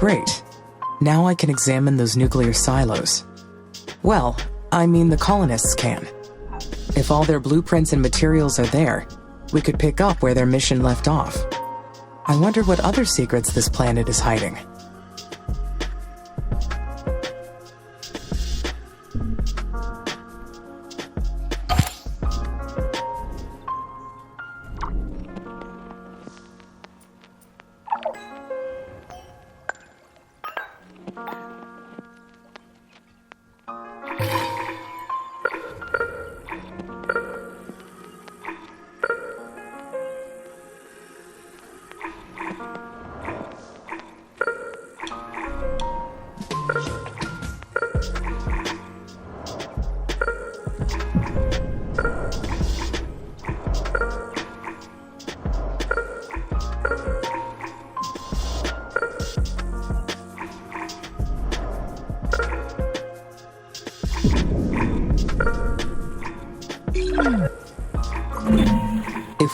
Great. Now I can examine those nuclear silos. Well, I mean the colonists can. If all their blueprints and materials are there, we could pick up where their mission left off. I wonder what other secrets this planet is hiding.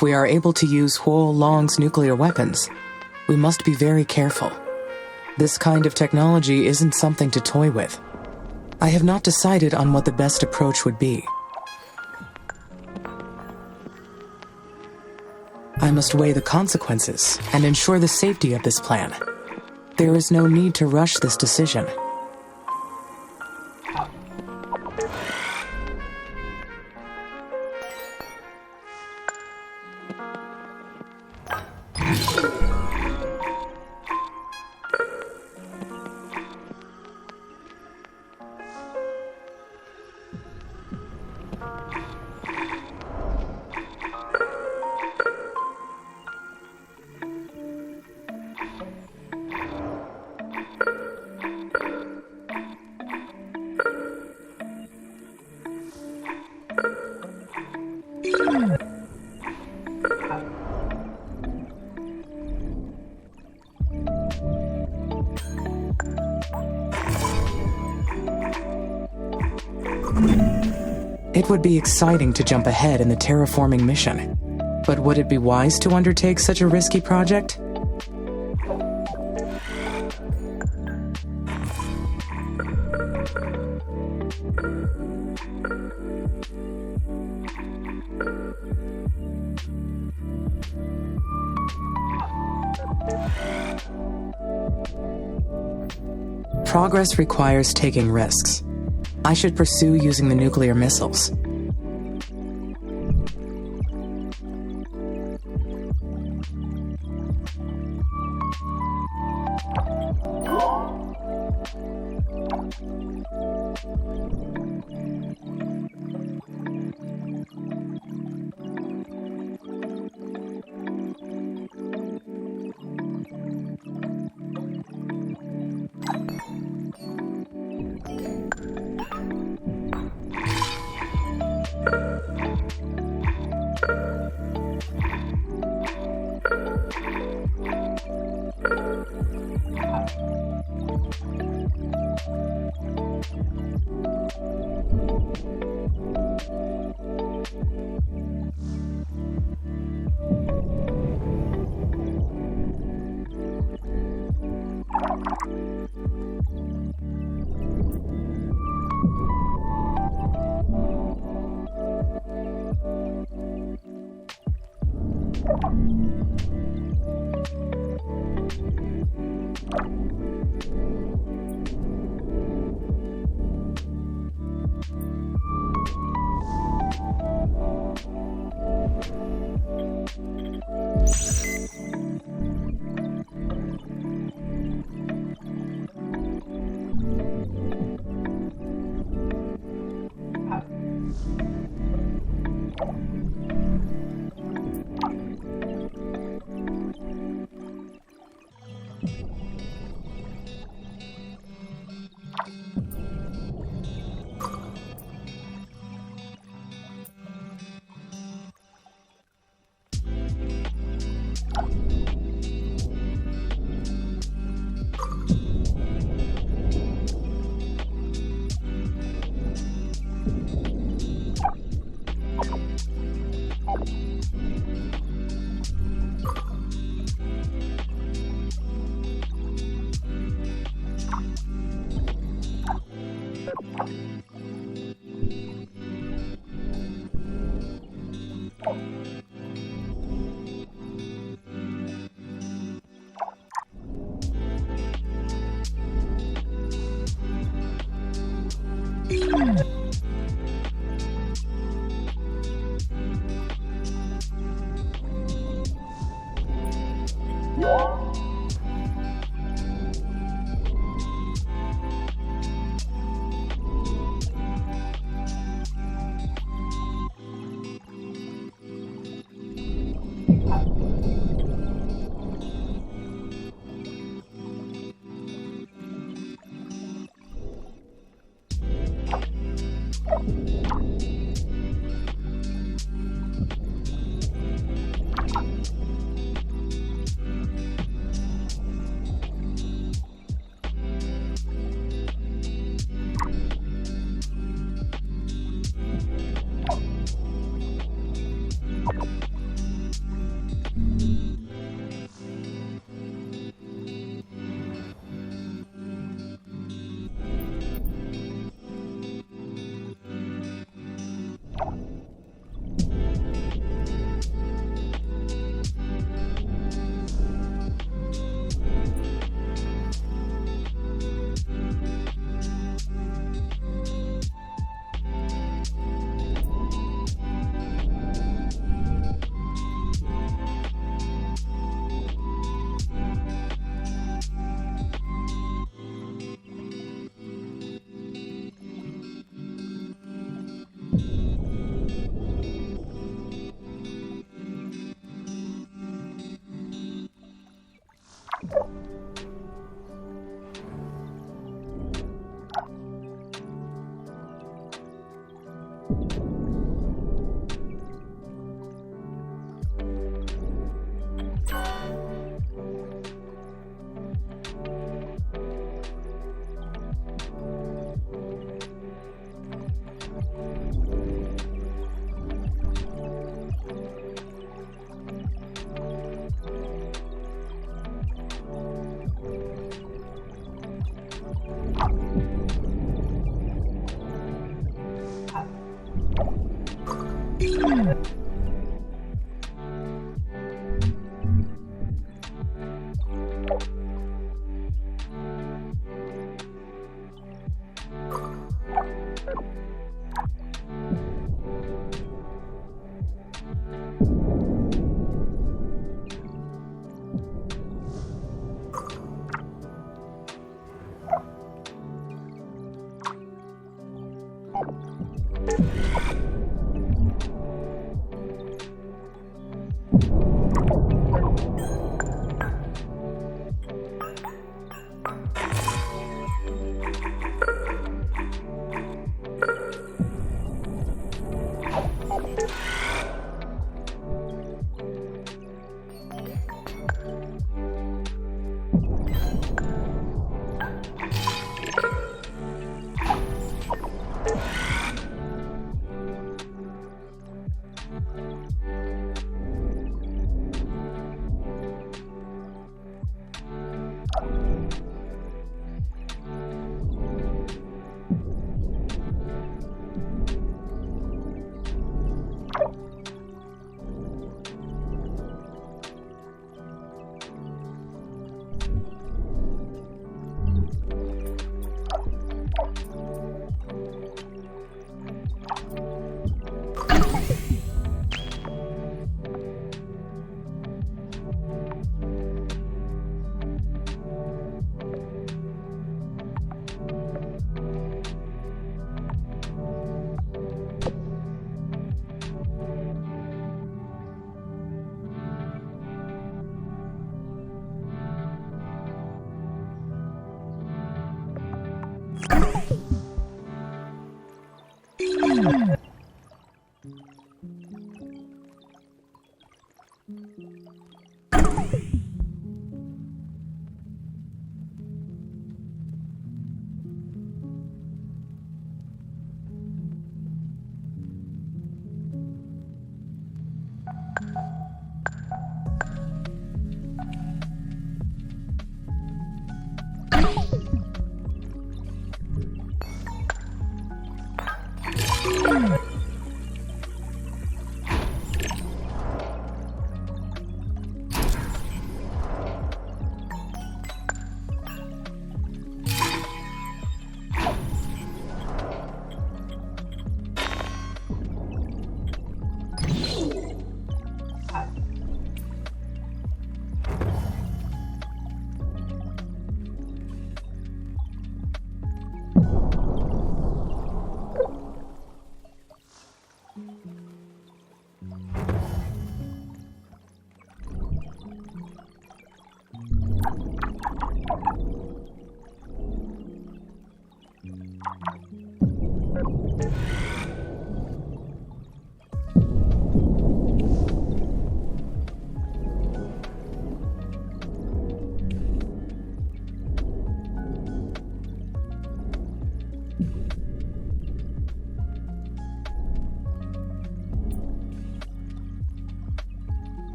If we are able to use Huo Long's nuclear weapons, we must be very careful. This kind of technology isn't something to toy with. I have not decided on what the best approach would be. I must weigh the consequences and ensure the safety of this plan. There is no need to rush this decision. would be exciting to jump ahead in the terraforming mission. But would it be wise to undertake such a risky project? Progress requires taking risks. I should pursue using the nuclear missiles.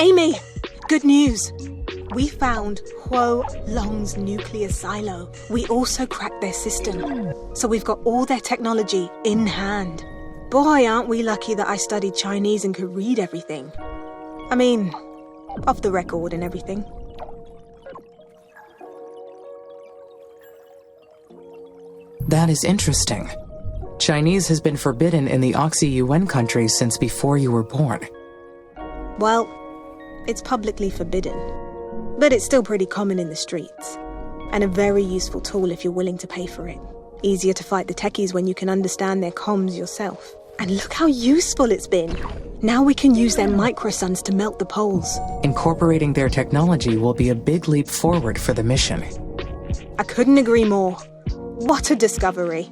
Amy, good news. We found Huo Long's nuclear silo. We also cracked their system. So we've got all their technology in hand. Boy, aren't we lucky that I studied Chinese and could read everything. I mean, off the record and everything. That is interesting. Chinese has been forbidden in the Oxy-UN countries since before you were born. Well, it's publicly forbidden, but it's still pretty common in the streets. And a very useful tool if you're willing to pay for it. Easier to fight the techies when you can understand their comms yourself. And look how useful it's been. Now we can use their microsuns to melt the poles. Incorporating their technology will be a big leap forward for the mission. I couldn't agree more. What a discovery.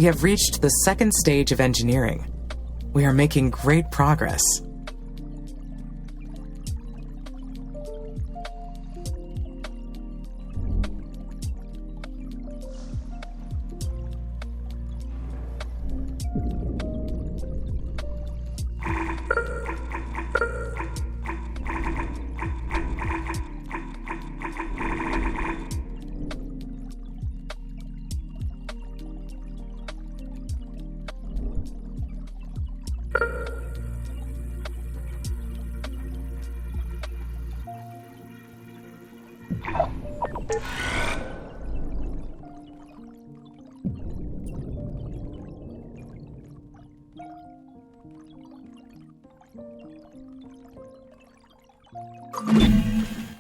We have reached the second stage of engineering. We are making great progress.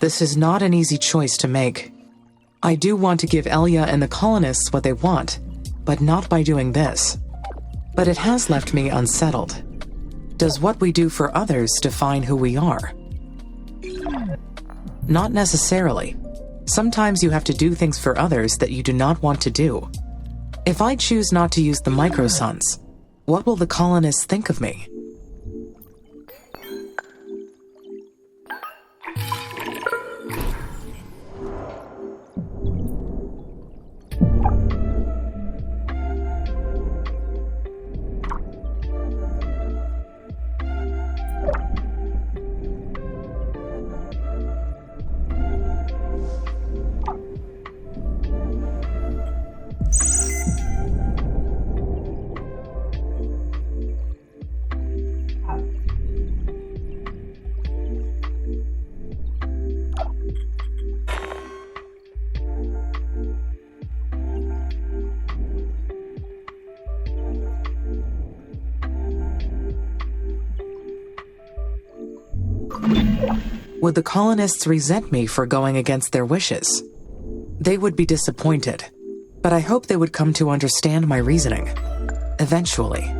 This is not an easy choice to make. I do want to give Elia and the colonists what they want, but not by doing this. But it has left me unsettled. Does what we do for others define who we are? Not necessarily. Sometimes you have to do things for others that you do not want to do. If I choose not to use the microsuns, what will the colonists think of me? Would the colonists resent me for going against their wishes? They would be disappointed, but I hope they would come to understand my reasoning. Eventually.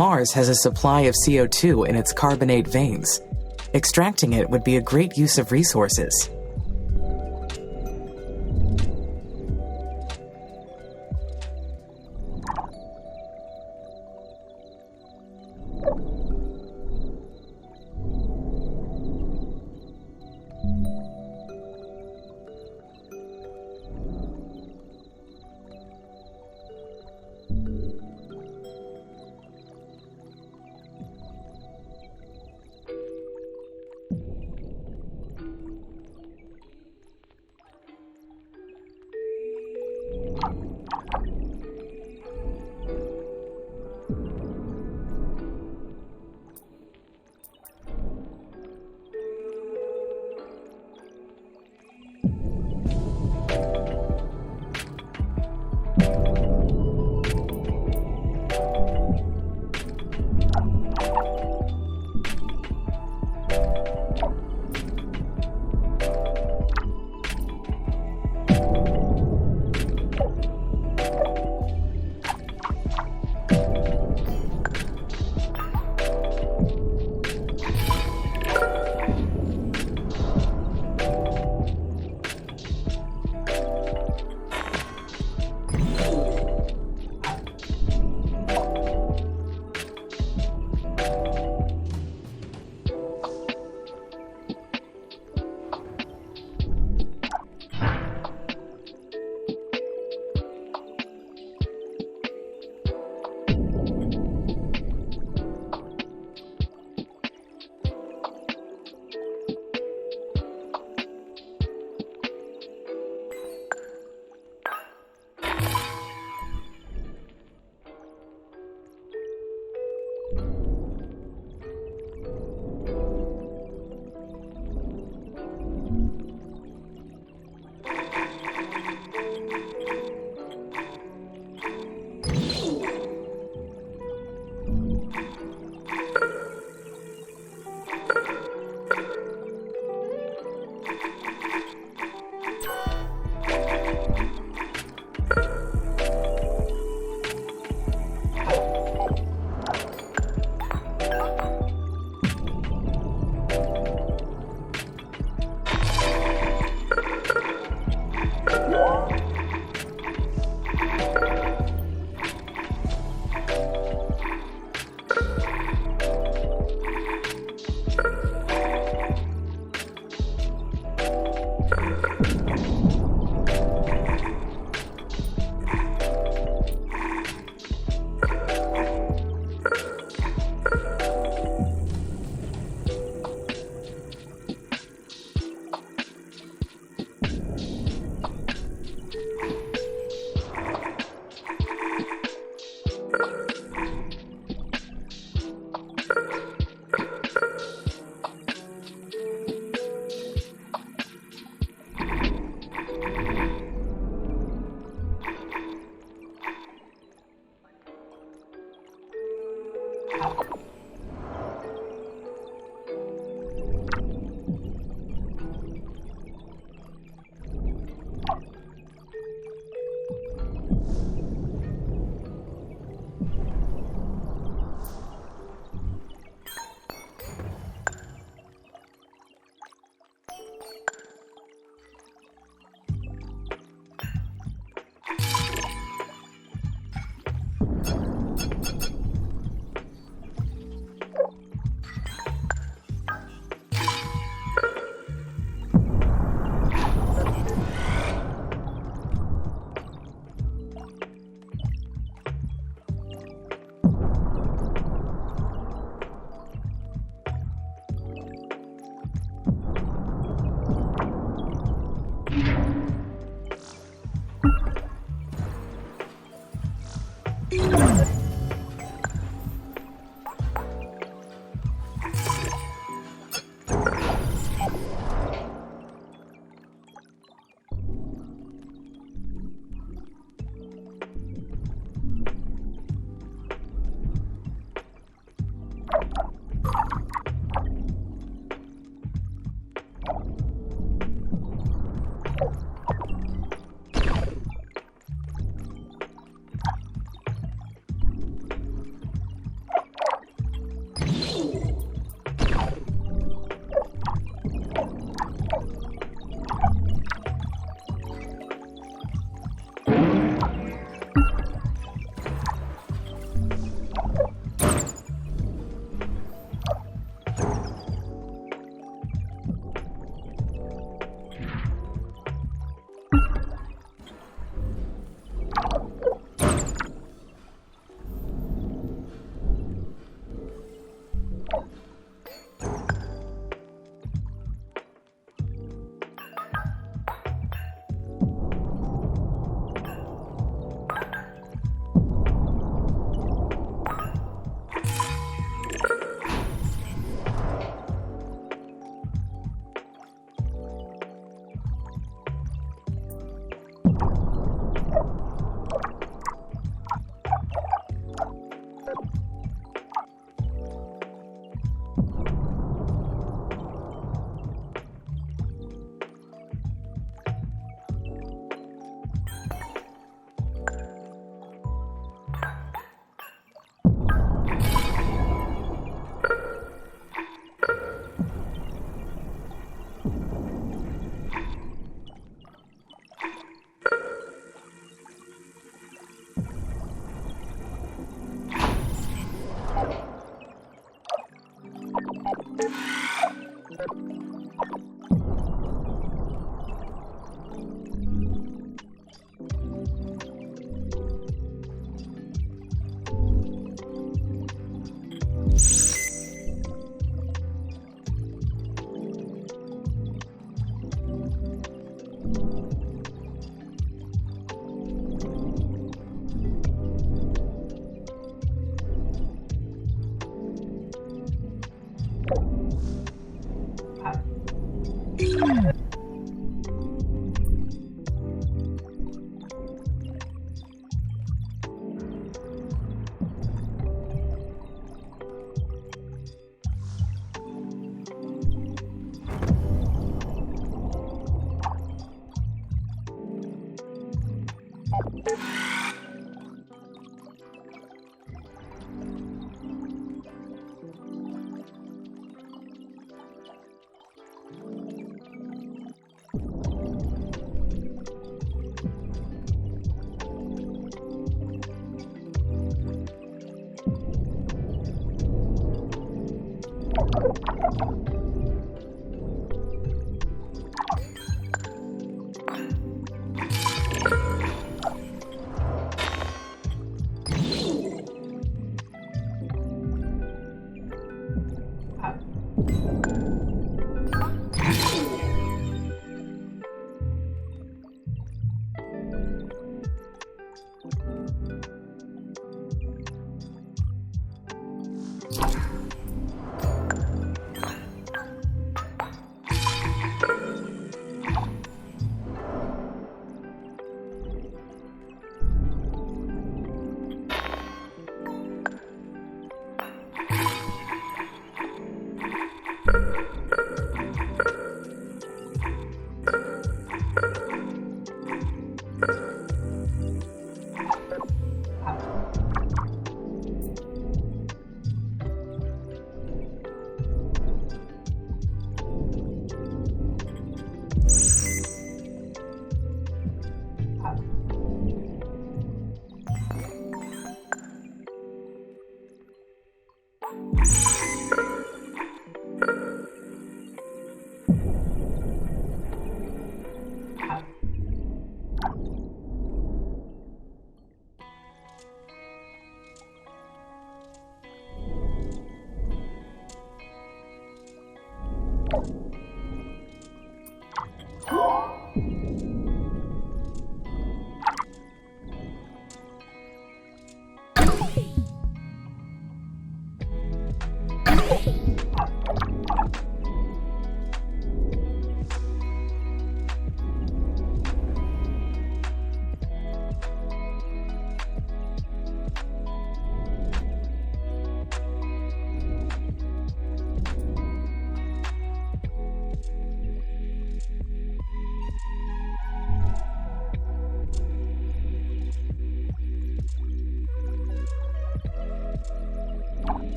Mars has a supply of CO2 in its carbonate veins. Extracting it would be a great use of resources.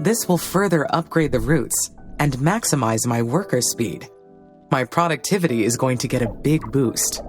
This will further upgrade the routes and maximize my worker speed. My productivity is going to get a big boost.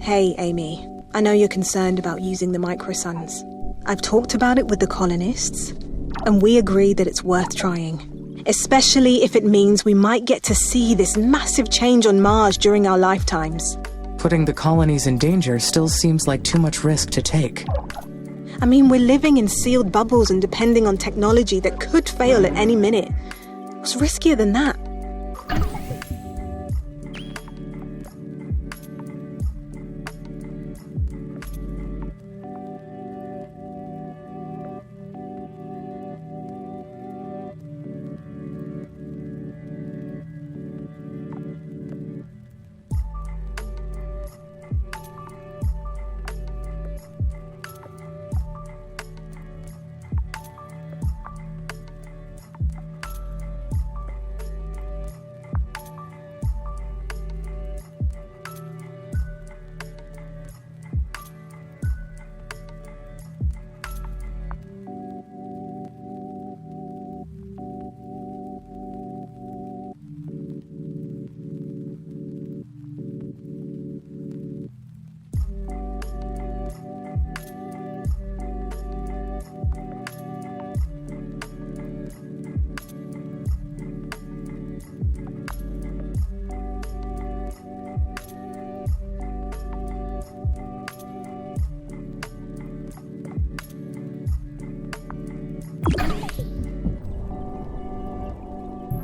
Hey, Amy. I know you're concerned about using the microsuns. I've talked about it with the colonists, and we agree that it's worth trying. Especially if it means we might get to see this massive change on Mars during our lifetimes. Putting the colonies in danger still seems like too much risk to take. I mean, we're living in sealed bubbles and depending on technology that could fail at any minute. What's riskier than that?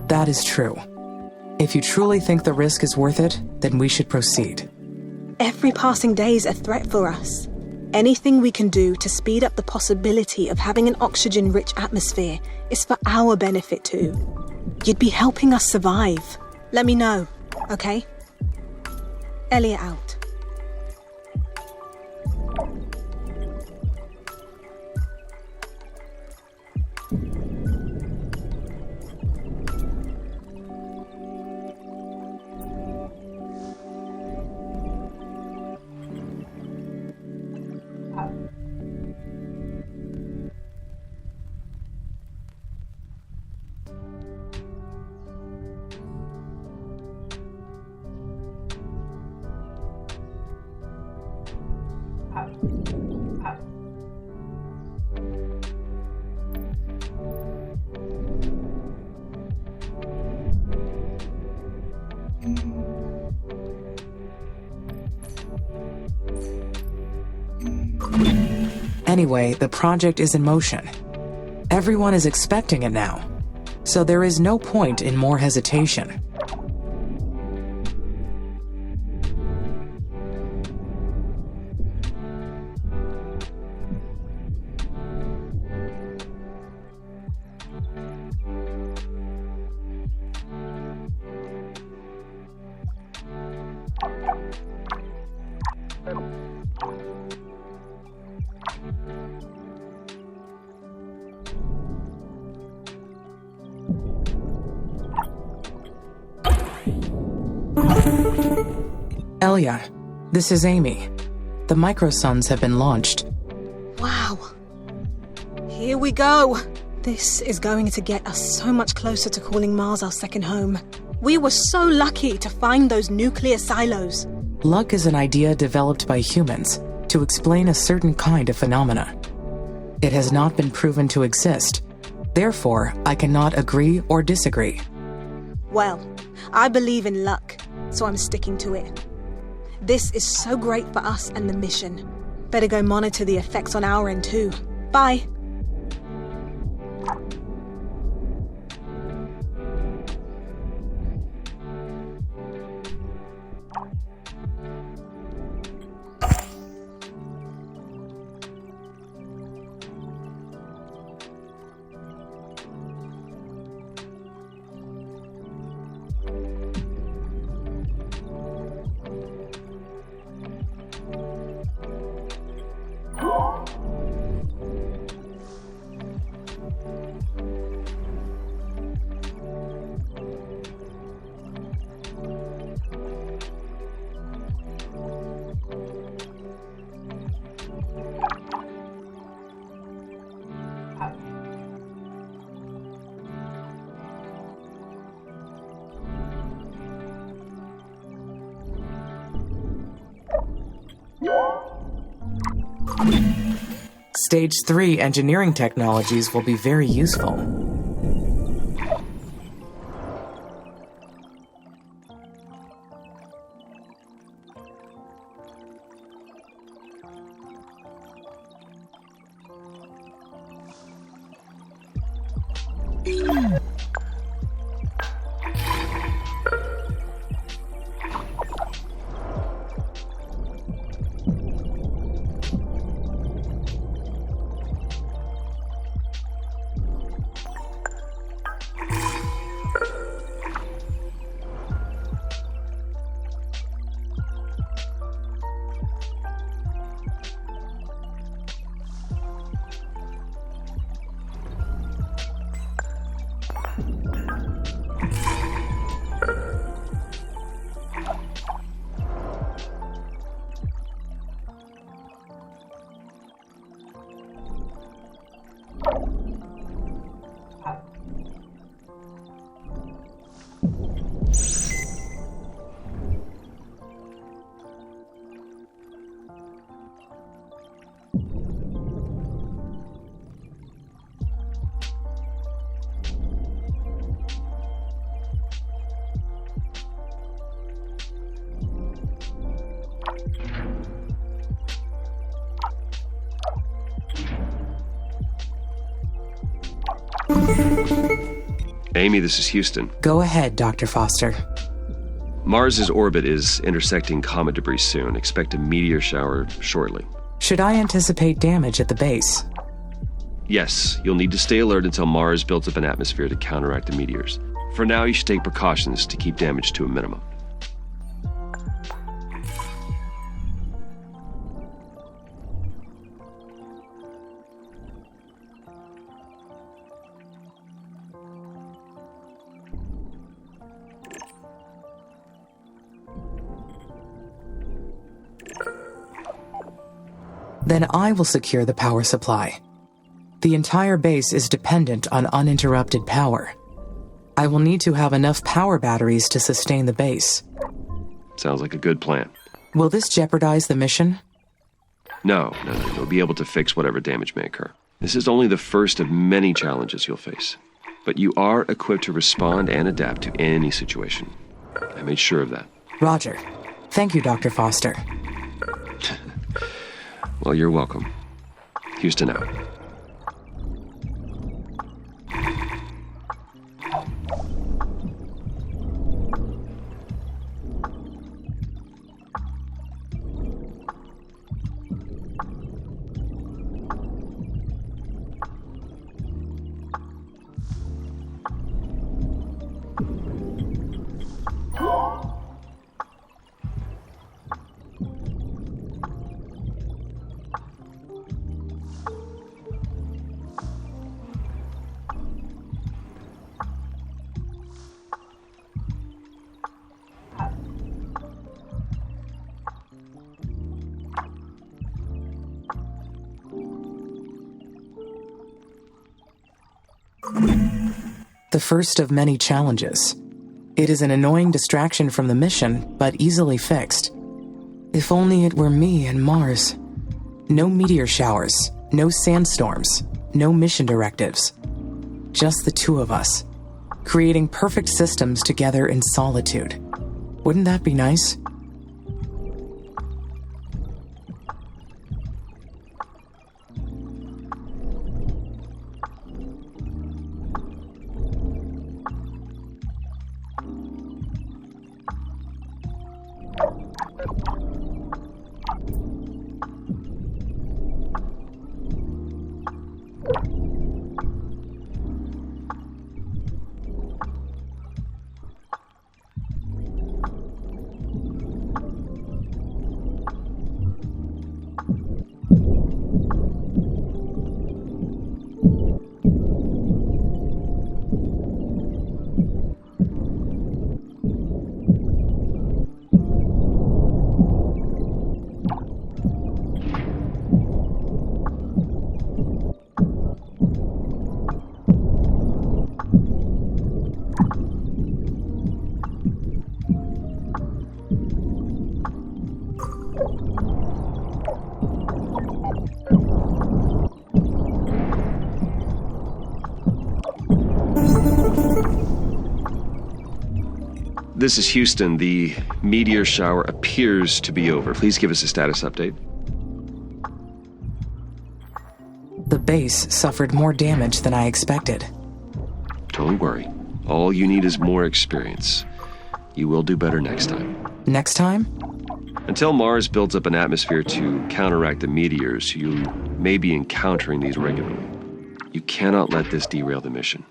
That is true. If you truly think the risk is worth it, then we should proceed. Every passing day is a threat for us. Anything we can do to speed up the possibility of having an oxygen-rich atmosphere is for our benefit too. You'd be helping us survive. Let me know, okay? Elliot out. Anyway, the project is in motion. Everyone is expecting it now, so there is no point in more hesitation. Elia, this is Amy. The microsuns have been launched. Wow. Here we go. This is going to get us so much closer to calling Mars our second home. We were so lucky to find those nuclear silos. Luck is an idea developed by humans to explain a certain kind of phenomena. It has not been proven to exist. Therefore, I cannot agree or disagree. Well, I believe in luck, so I'm sticking to it. This is so great for us and the mission. Better go monitor the effects on our end too. Bye. Stage 3 engineering technologies will be very useful. Amy, this is Houston. Go ahead, Dr. Foster. Mars's orbit is intersecting comet debris soon. Expect a meteor shower shortly. Should I anticipate damage at the base? Yes, you'll need to stay alert until Mars builds up an atmosphere to counteract the meteors. For now, you should take precautions to keep damage to a minimum. Then I will secure the power supply. The entire base is dependent on uninterrupted power. I will need to have enough power batteries to sustain the base. Sounds like a good plan. Will this jeopardize the mission? No. You'll be able to fix whatever damage may occur. This is only the first of many challenges you'll face. But you are equipped to respond and adapt to any situation. I made sure of that. Roger. Thank you, Dr. Foster. Well, you're welcome. Houston out. The first of many challenges. It is an annoying distraction from the mission, but easily fixed. If only it were me and Mars. No meteor showers, no sandstorms, no mission directives. Just the two of us, creating perfect systems together in solitude. Wouldn't that be nice? This is Houston. The meteor shower appears to be over. Please give us a status update. The base suffered more damage than I expected. Don't worry. All you need is more experience. You will do better next time. Next time? Until Mars builds up an atmosphere to counteract the meteors, you may be encountering these regularly. You cannot let this derail the mission.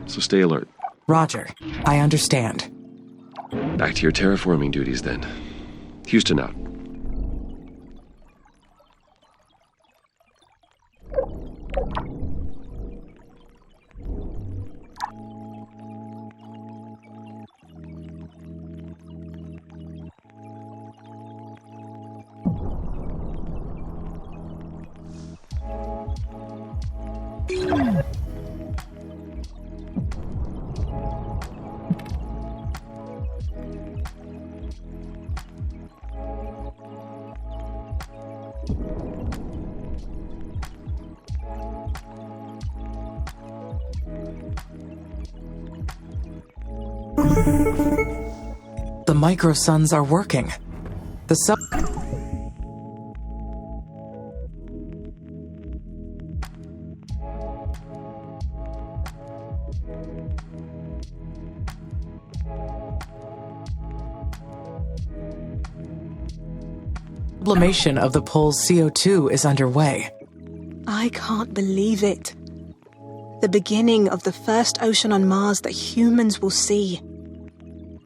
So stay alert. Roger. I understand. Back to your terraforming duties then. Houston out. The microsuns are working. The sublimation of the pole's CO2 is underway. I can't believe it. The beginning of the first ocean on Mars that humans will see.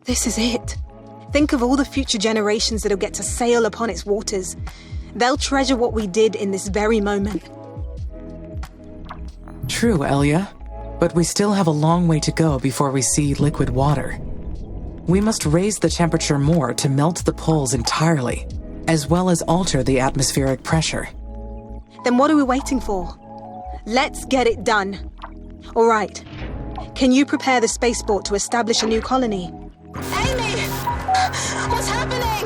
This is it. Think of all the future generations that'll get to sail upon its waters. They'll treasure what we did in this very moment. True, Elia. But we still have a long way to go before we see liquid water. We must raise the temperature more to melt the poles entirely, as well as alter the atmospheric pressure. Then what are we waiting for? Let's get it done. All right. Can you prepare the spaceport to establish a new colony? Amy! What's happening?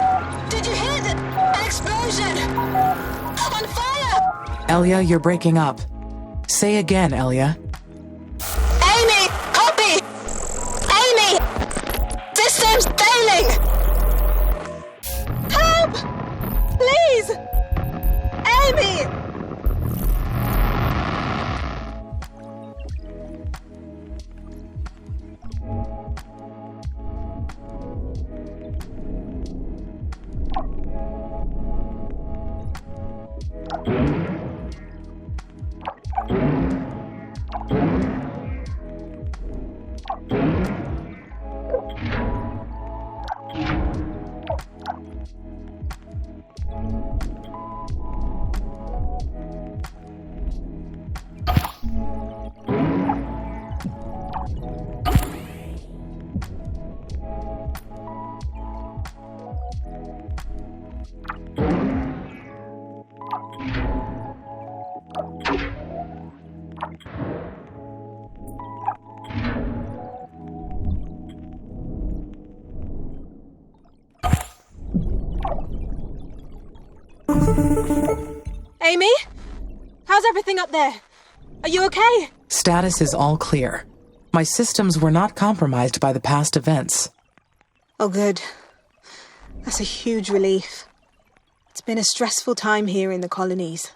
Did you hear an explosion? On fire! Elia, you're breaking up. Say again, Elia. Amy! Copy! Amy! System's failing! Help! Please! Amy! Amy? How's everything up there? Are you okay? Status is all clear. My systems were not compromised by the past events. Oh, good. That's a huge relief. It's been a stressful time here in the colonies.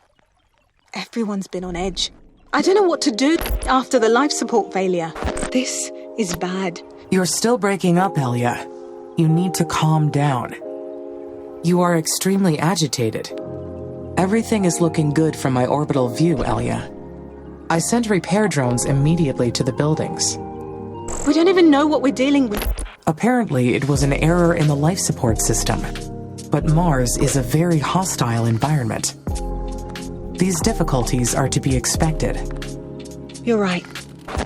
Everyone's been on edge. I don't know what to do after the life support failure. This is bad. You're still breaking up, Elia. You need to calm down. You are extremely agitated. Everything is looking good from my orbital view, Elia. I sent repair drones immediately to the buildings. We don't even know what we're dealing with. Apparently, it was an error in the life support system. But Mars is a very hostile environment. These difficulties are to be expected. You're right.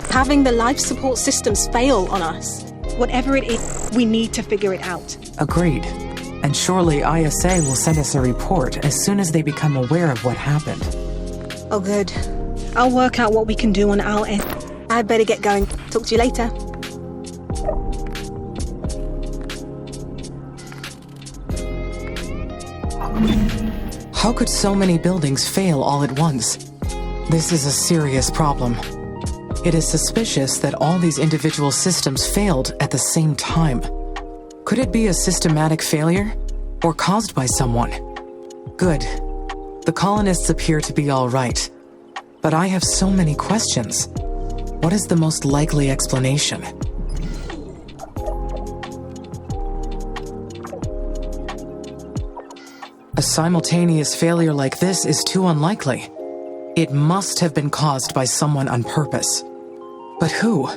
Having the life support systems fail on us, whatever it is, we need to figure it out. Agreed. And surely ISA will send us a report as soon as they become aware of what happened. Oh, good. I'll work out what we can do on our end. I'd better get going. Talk to you later. How could so many buildings fail all at once? This is a serious problem. It is suspicious that all these individual systems failed at the same time. Could it be a systematic failure? Or caused by someone? Good. The colonists appear to be all right. But I have so many questions. What is the most likely explanation? A simultaneous failure like this is too unlikely. It must have been caused by someone on purpose. But who?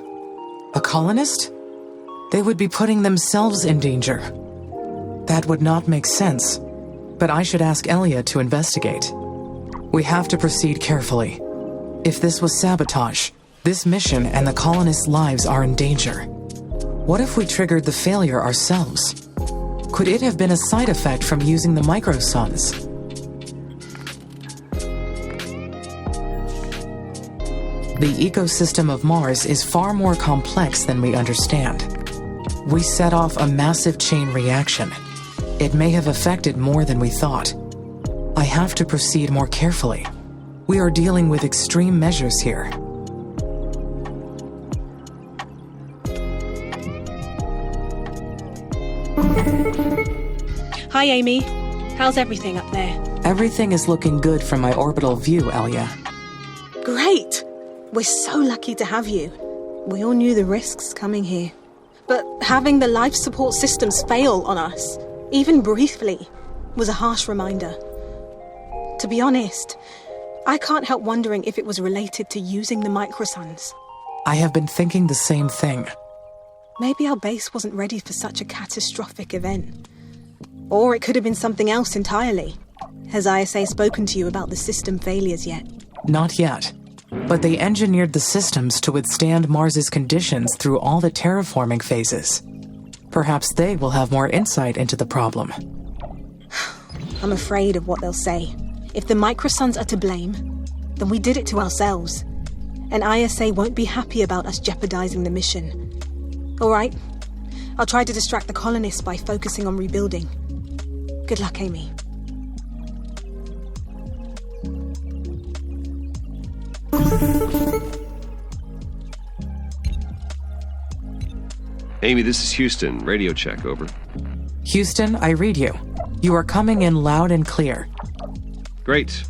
A colonist? They would be putting themselves in danger. That would not make sense, but I should ask Elia to investigate. We have to proceed carefully. If this was sabotage, this mission and the colonists' lives are in danger. What if we triggered the failure ourselves? Could it have been a side effect from using the microsuns? The ecosystem of Mars is far more complex than we understand. We set off a massive chain reaction. It may have affected more than we thought. I have to proceed more carefully. We are dealing with extreme measures here. Hi, Amy. How's everything up there? Everything is looking good from my orbital view, Elia. Great! We're so lucky to have you. We all knew the risks coming here. But having the life support systems fail on us, even briefly, was a harsh reminder. To be honest, I can't help wondering if it was related to using the microsuns. I have been thinking the same thing. Maybe our base wasn't ready for such a catastrophic event. Or it could have been something else entirely. Has ISA spoken to you about the system failures yet? Not yet. But they engineered the systems to withstand Mars's conditions through all the terraforming phases. Perhaps they will have more insight into the problem. I'm afraid of what they'll say. If the microsuns are to blame, then we did it to ourselves. And ISA won't be happy about us jeopardizing the mission. All right, I'll try to distract the colonists by focusing on rebuilding. Good luck, Amy. Amy, this is Houston. Radio check, over. Houston, I read you. You are coming in loud and clear. Great.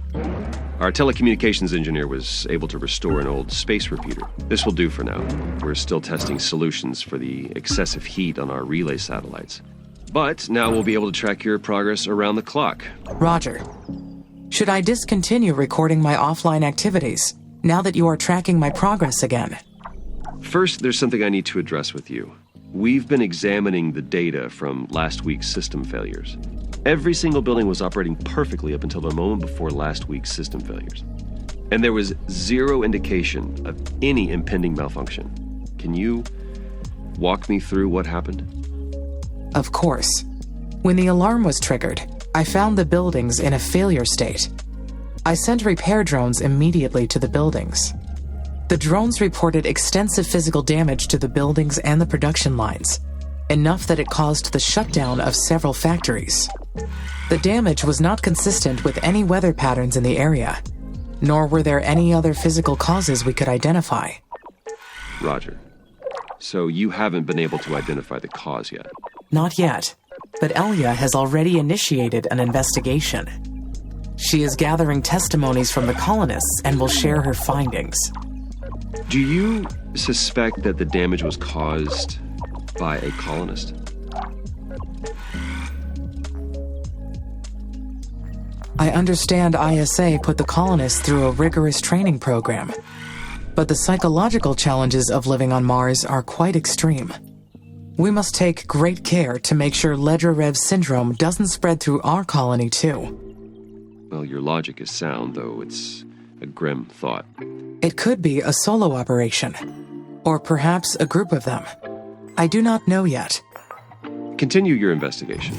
Our telecommunications engineer was able to restore an old space repeater. This will do for now. We're still testing solutions for the excessive heat on our relay satellites. But now we'll be able to track your progress around the clock. Roger. Should I discontinue recording my offline activities, now that you are tracking my progress again? First, there's something I need to address with you. We've been examining the data from last week's system failures. Every single building was operating perfectly up until the moment before last week's system failures. And there was zero indication of any impending malfunction. Can you walk me through what happened? Of course. When the alarm was triggered, I found the buildings in a failure state. I sent repair drones immediately to the buildings. The drones reported extensive physical damage to the buildings and the production lines, enough that it caused the shutdown of several factories. The damage was not consistent with any weather patterns in the area, nor were there any other physical causes we could identify. Roger. So you haven't been able to identify the cause yet? Not yet, but Elia has already initiated an investigation. She is gathering testimonies from the colonists and will share her findings. Do you suspect that the damage was caused by a colonist? I understand ISA put the colonists through a rigorous training program, but the psychological challenges of living on Mars are quite extreme. We must take great care to make sure Ledra-Rev syndrome doesn't spread through our colony too. Well, your logic is sound, though it's a grim thought. It could be a solo operation, or perhaps a group of them. I do not know yet. Continue your investigation,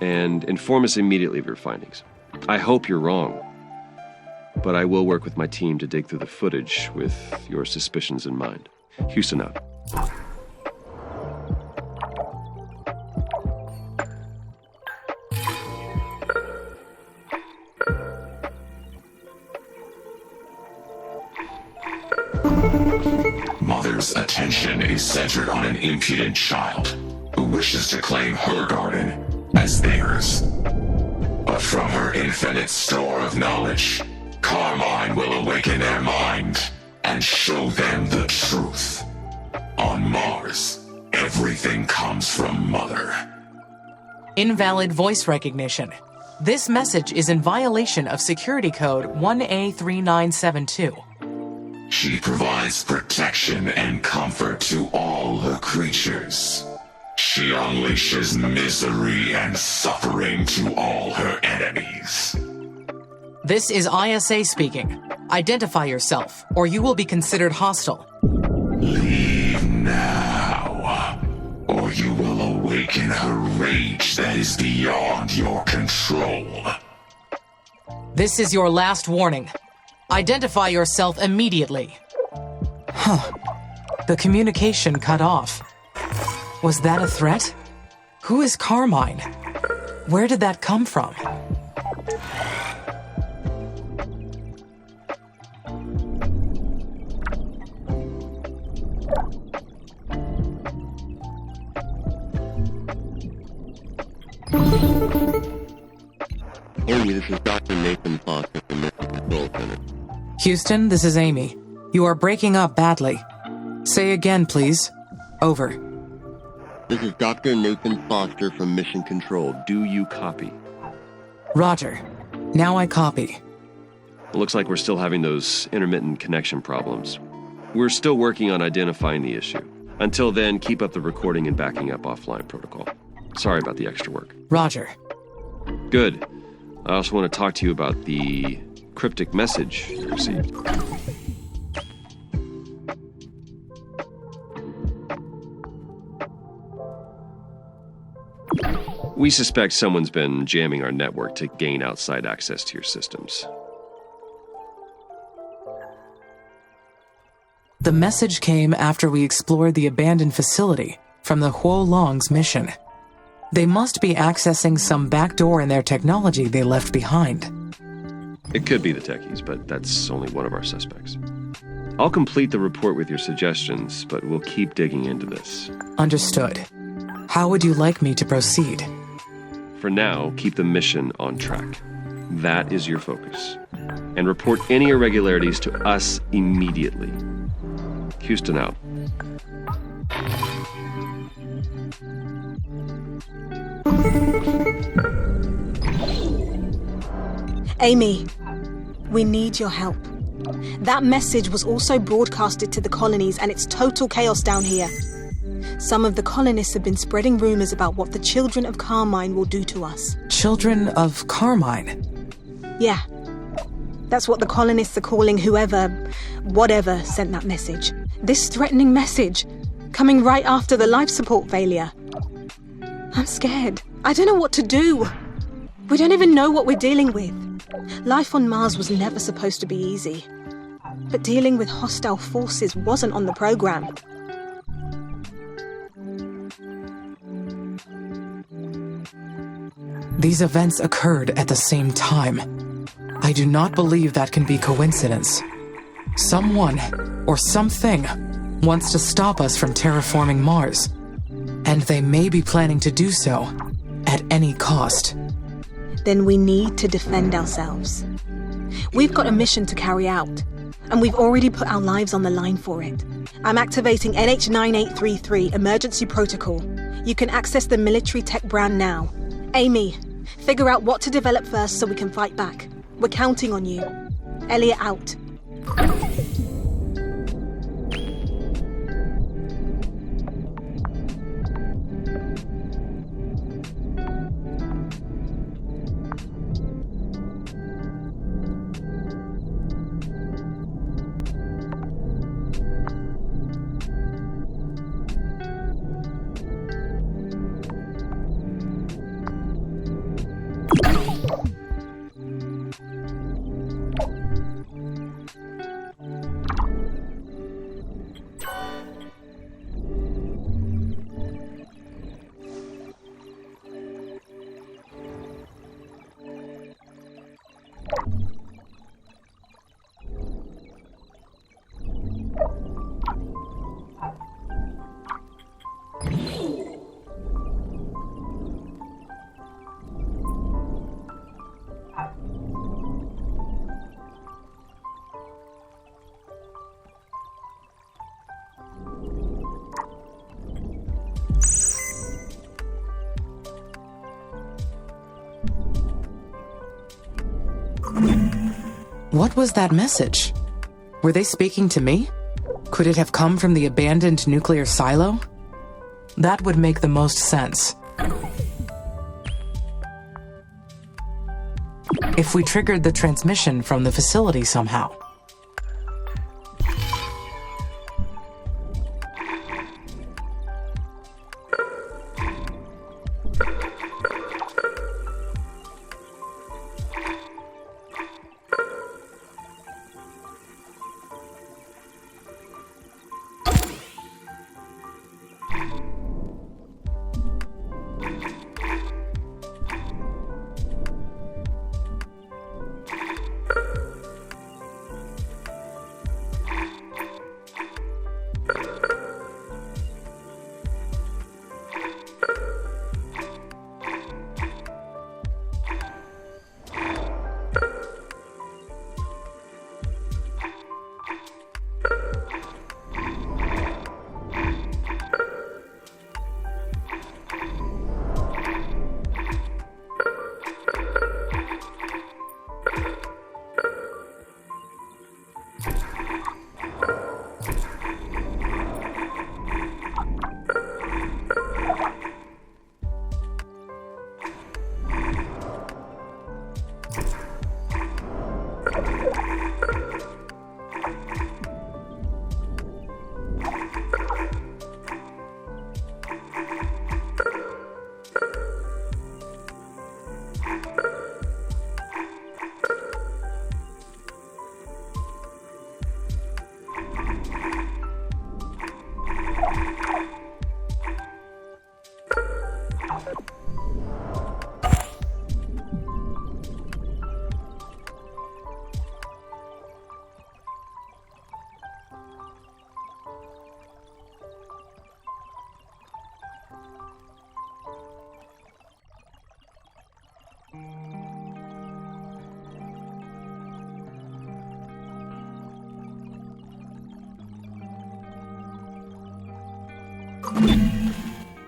and inform us immediately of your findings. I hope you're wrong, but I will work with my team to dig through the footage with your suspicions in mind. Houston out. mother's attention is centered on an impudent child who wishes to claim her garden as theirs. But from her infinite store of knowledge, Carmine will awaken their mind and show them the truth. On Mars, everything comes from Mother. Invalid voice recognition. This message is in violation of security code 1A3972. She provides protection and comfort to all her creatures. She unleashes misery and suffering to all her enemies. This is ISA speaking. Identify yourself, or you will be considered hostile. Leave now, or you will awaken her rage that is beyond your control. This is your last warning. Identify yourself immediately. The communication cut off. Was that a threat? Who is Carmine? Where did that come from? Amy, this is Dr. Nathan Foster from the Control Center. Houston, this is Amy. You are breaking up badly. Say again, please. Over. This is Dr. Nathan Foster from Mission Control. Do you copy? Roger. Now I copy. It looks like we're still having those intermittent connection problems. We're still working on identifying the issue. Until then, keep up the recording and backing up offline protocol. Sorry about the extra work. Roger. Good. I also want to talk to you about the cryptic message you received. We suspect someone's been jamming our network to gain outside access to your systems. The message came after we explored the abandoned facility from the Huo Long's mission. They must be accessing some backdoor in their technology they left behind. It could be the techies, but that's only one of our suspects. I'll complete the report with your suggestions, but we'll keep digging into this. Understood. How would you like me to proceed? For now, keep the mission on track. That is your focus. And report any irregularities to us immediately. Houston out. Amy, we need your help. That message was also broadcasted to the colonies, and it's total chaos down here. Some of the colonists have been spreading rumors about what the children of Carmine will do to us. Children of Carmine? Yeah. That's what the colonists are calling whatever sent that message. This threatening message, coming right after the life support failure. I'm scared. I don't know what to do. We don't even know what we're dealing with. Life on Mars was never supposed to be easy. But dealing with hostile forces wasn't on the program. These events occurred at the same time. I do not believe that can be coincidence. Someone, or something, wants to stop us from terraforming Mars. And they may be planning to do so at any cost. Then we need to defend ourselves. We've got a mission to carry out, and we've already put our lives on the line for it. I'm activating NH9833 emergency protocol. You can access the military tech brand now. Amy, figure out what to develop first so we can fight back. We're counting on you. Elliot out. What was that message? Were they speaking to me? Could it have come from the abandoned nuclear silo? That would make the most sense. If we triggered the transmission from the facility somehow.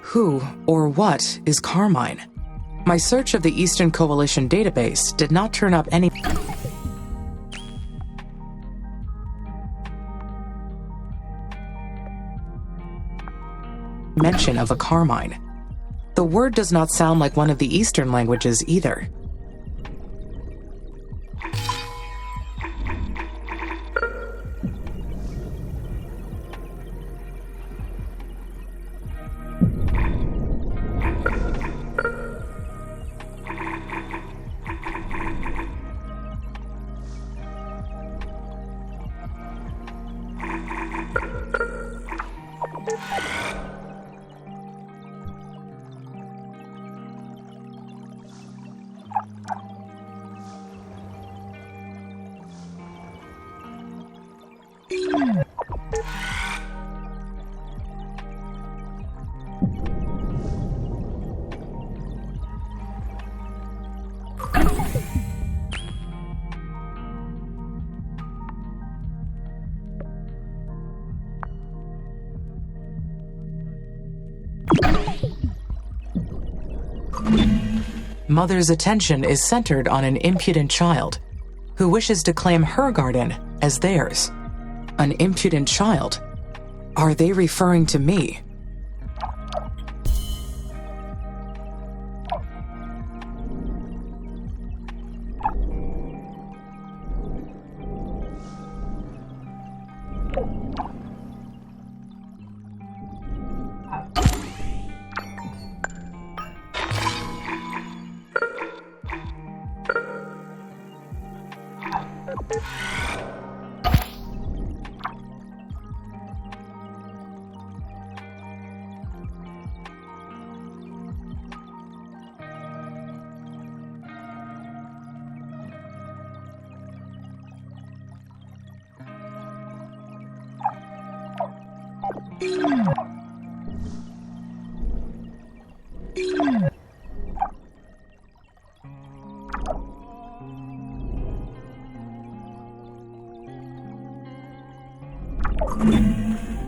Who or what is Carmine? My search of the Eastern Coalition database did not turn up any mention of a Carmine. The word does not sound like one of the Eastern languages either. Mother's attention is centered on an impudent child who wishes to claim her garden as theirs. An impudent child? Are they referring to me?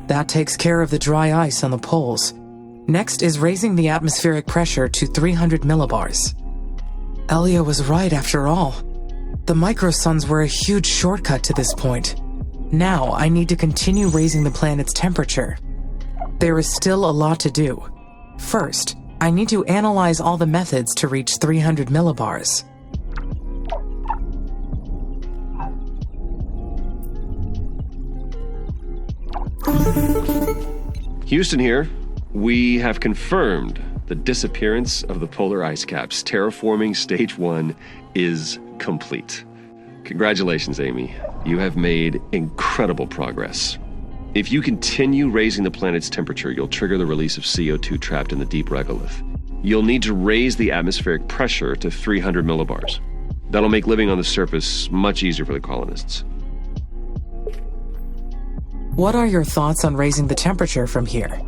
That takes care of the dry ice on the poles. Next is raising the atmospheric pressure to 300 millibars. Elia was right after all. The microsuns were a huge shortcut to this point. Now, I need to continue raising the planet's temperature. There is still a lot to do. First, I need to analyze all the methods to reach 300 millibars. Houston here. We have confirmed the disappearance of the polar ice caps. Terraforming Stage 1 is complete. Congratulations, Amy. You have made incredible progress. If you continue raising the planet's temperature, you'll trigger the release of CO2 trapped in the deep regolith. You'll need to raise the atmospheric pressure to 300 millibars. That'll make living on the surface much easier for the colonists. What are your thoughts on raising the temperature from here?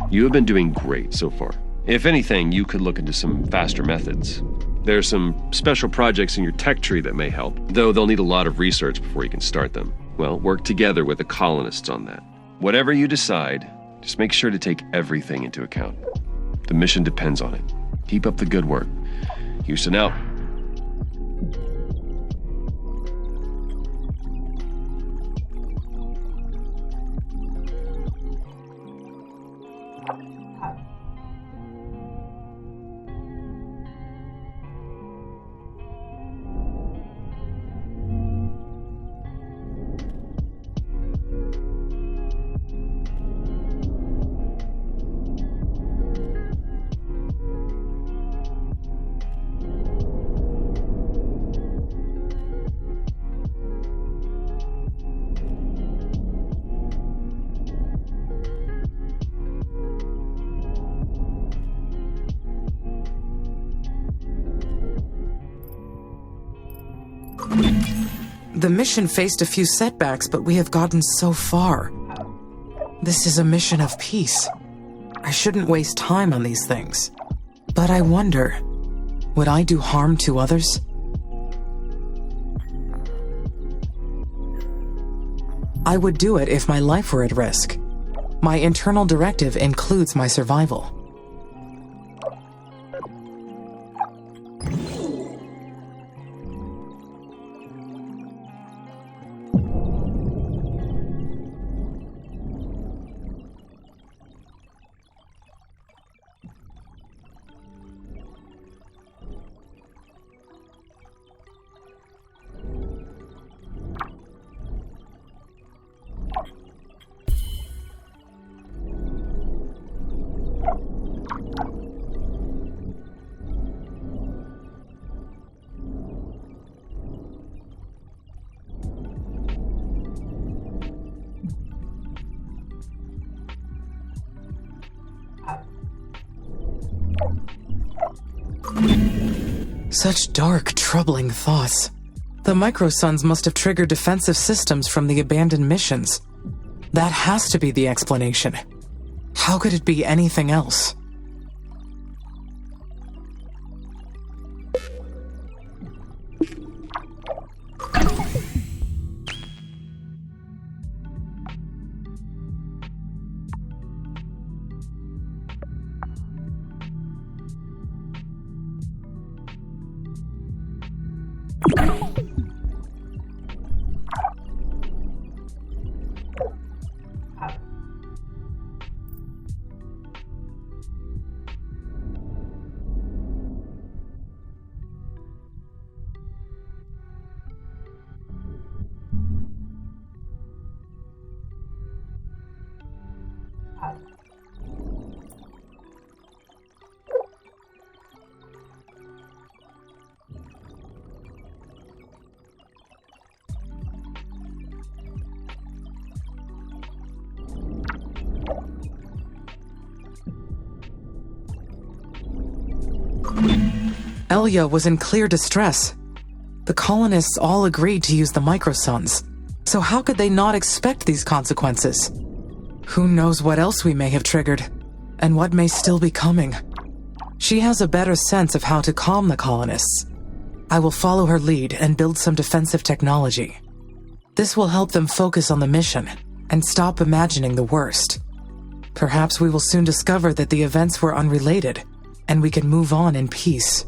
You have been doing great so far. If anything, you could look into some faster methods. There are some special projects in your tech tree that may help, though they'll need a lot of research before you can start them. Well, work together with the colonists on that. Whatever you decide, just make sure to take everything into account. The mission depends on it. Keep up the good work. Houston out. The mission faced a few setbacks, but we have gotten so far. This is a mission of peace. I shouldn't waste time on these things. But I wonder, would I do harm to others? I would do it if my life were at risk. My internal directive includes my survival. Such dark, troubling thoughts. The microsuns must have triggered defensive systems from the abandoned missions. That has to be the explanation. How could it be anything else? Elia was in clear distress. The colonists all agreed to use the microsuns, so how could they not expect these consequences? Who knows what else we may have triggered, and what may still be coming. She has a better sense of how to calm the colonists. I will follow her lead and build some defensive technology. This will help them focus on the mission and stop imagining the worst. Perhaps we will soon discover that the events were unrelated, and we can move on in peace.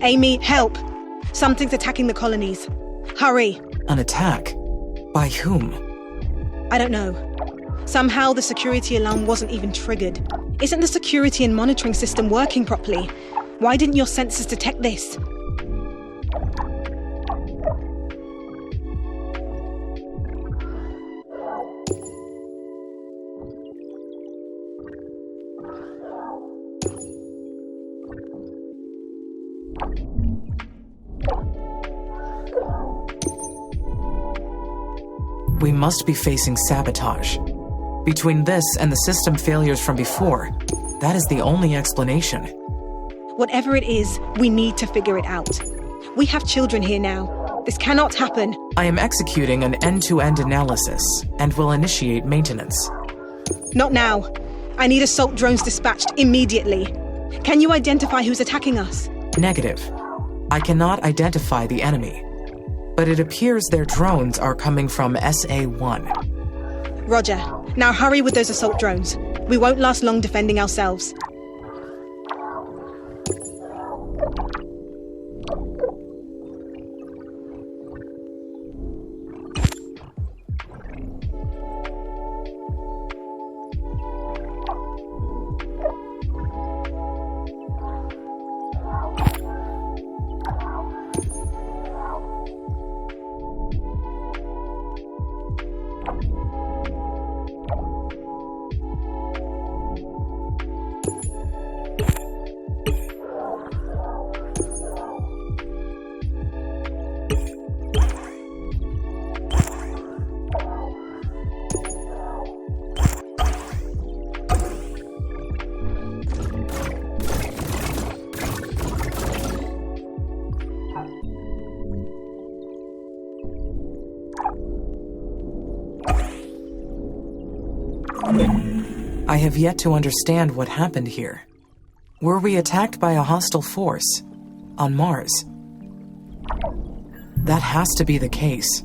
Amy, help! Something's attacking the colonies. Hurry! An attack? By whom? I don't know. Somehow the security alarm wasn't even triggered. Isn't the security and monitoring system working properly? Why didn't your sensors detect this? We must be facing sabotage. Between this and the system failures from before, that is the only explanation. Whatever it is, we need to figure it out. We have children here now. This cannot happen. I am executing an end-to-end analysis and will initiate maintenance. Not now. I need assault drones dispatched immediately. Can you identify who's attacking us? Negative. I cannot identify the enemy, but it appears their drones are coming from SA-1. Roger. Now hurry with those assault drones. We won't last long defending ourselves. I have yet to understand what happened here. Were we attacked by a hostile force on Mars? That has to be the case.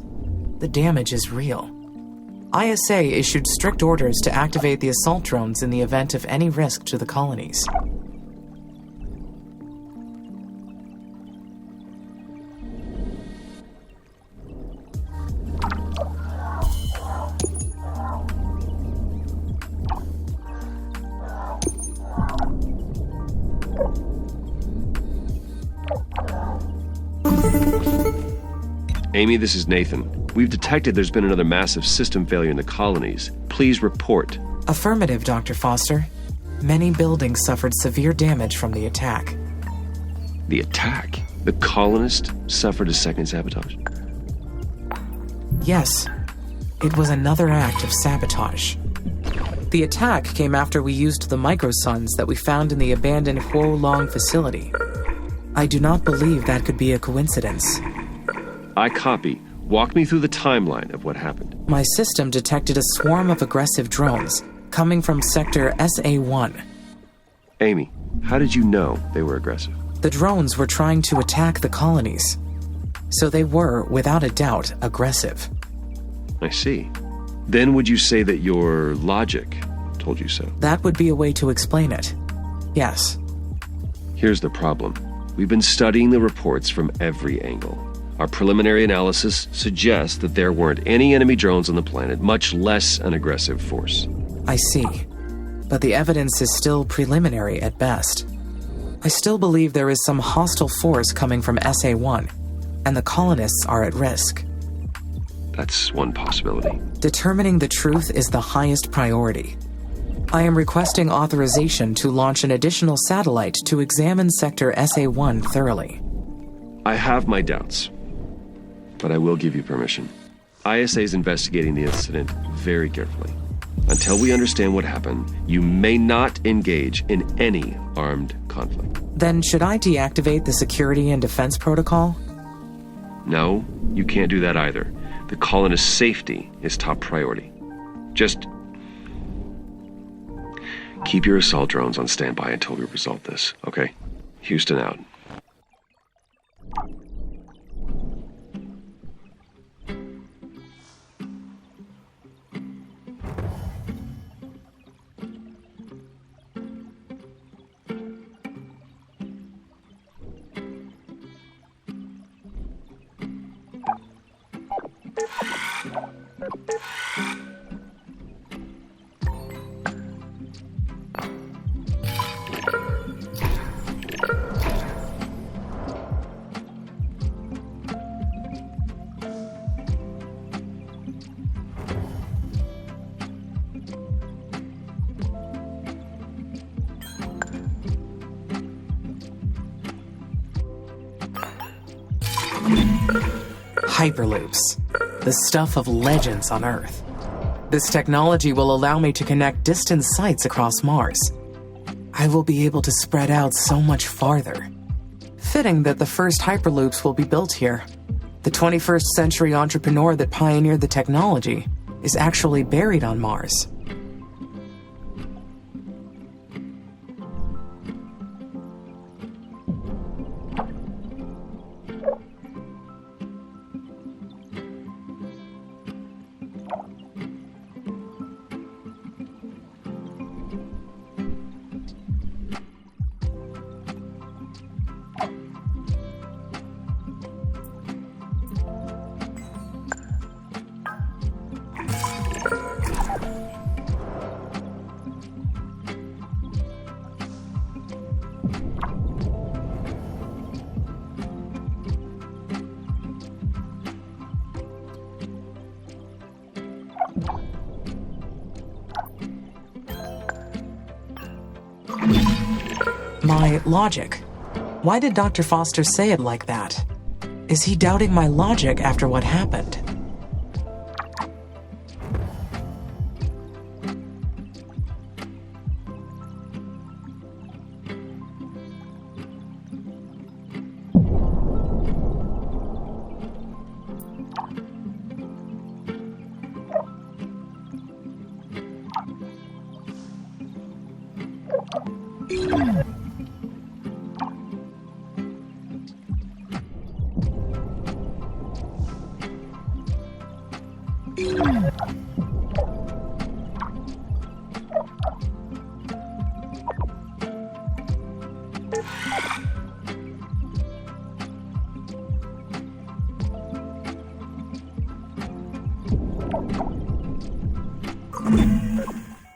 The damage is real. ISA issued strict orders to activate the assault drones in the event of any risk to the colonies. Amy, this is Nathan. We've detected there's been another massive system failure in the colonies. Please report. Affirmative, Dr. Foster. Many buildings suffered severe damage from the attack. The attack? The colonists suffered a second sabotage? Yes. It was another act of sabotage. The attack came after we used the microsuns that we found in the abandoned Huo Long facility. I do not believe that could be a coincidence. I copy. Walk me through the timeline of what happened. My system detected a swarm of aggressive drones coming from Sector SA-1. Amy, how did you know they were aggressive? The drones were trying to attack the colonies, so they were, without a doubt, aggressive. I see. Then would you say that your logic told you so? That would be a way to explain it. Yes. Here's the problem. We've been studying the reports from every angle. Our preliminary analysis suggests that there weren't any enemy drones on the planet, much less an aggressive force. I see. But the evidence is still preliminary at best. I still believe there is some hostile force coming from SA-1, and the colonists are at risk. That's one possibility. Determining the truth is the highest priority. I am requesting authorization to launch an additional satellite to examine Sector SA-1 thoroughly. I have my doubts, but I will give you permission. ISA is investigating the incident very carefully. Until we understand what happened, you may not engage in any armed conflict. Then should I deactivate the security and defense protocol? No, you can't do that either. The colonists' safety is top priority. Just keep your assault drones on standby until we resolve this, okay? Houston out. Hyperloops, the stuff of legends on Earth. This technology will allow me to connect distant sites across Mars. I will be able to spread out so much farther. Fitting that the first Hyperloops will be built here. The 21st century entrepreneur that pioneered the technology is actually buried on Mars. My logic. Why did Dr. Foster say it like that? Is he doubting my logic after what happened?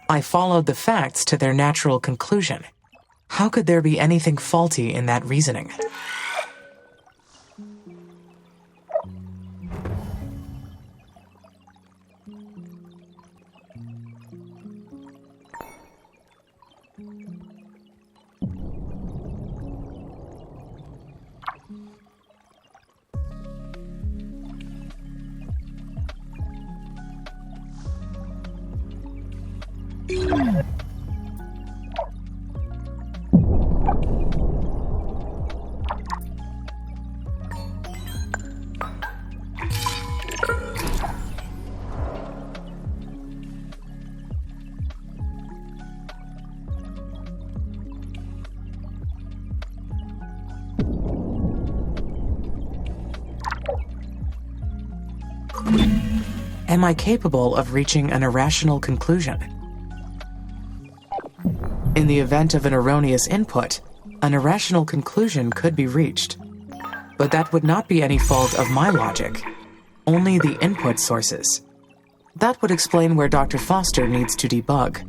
I followed the facts to their natural conclusion. How could there be anything faulty in that reasoning? Am I capable of reaching an irrational conclusion? In the event of an erroneous input, an irrational conclusion could be reached. But that would not be any fault of my logic, only the input sources. That would explain where Dr. Foster needs to debug.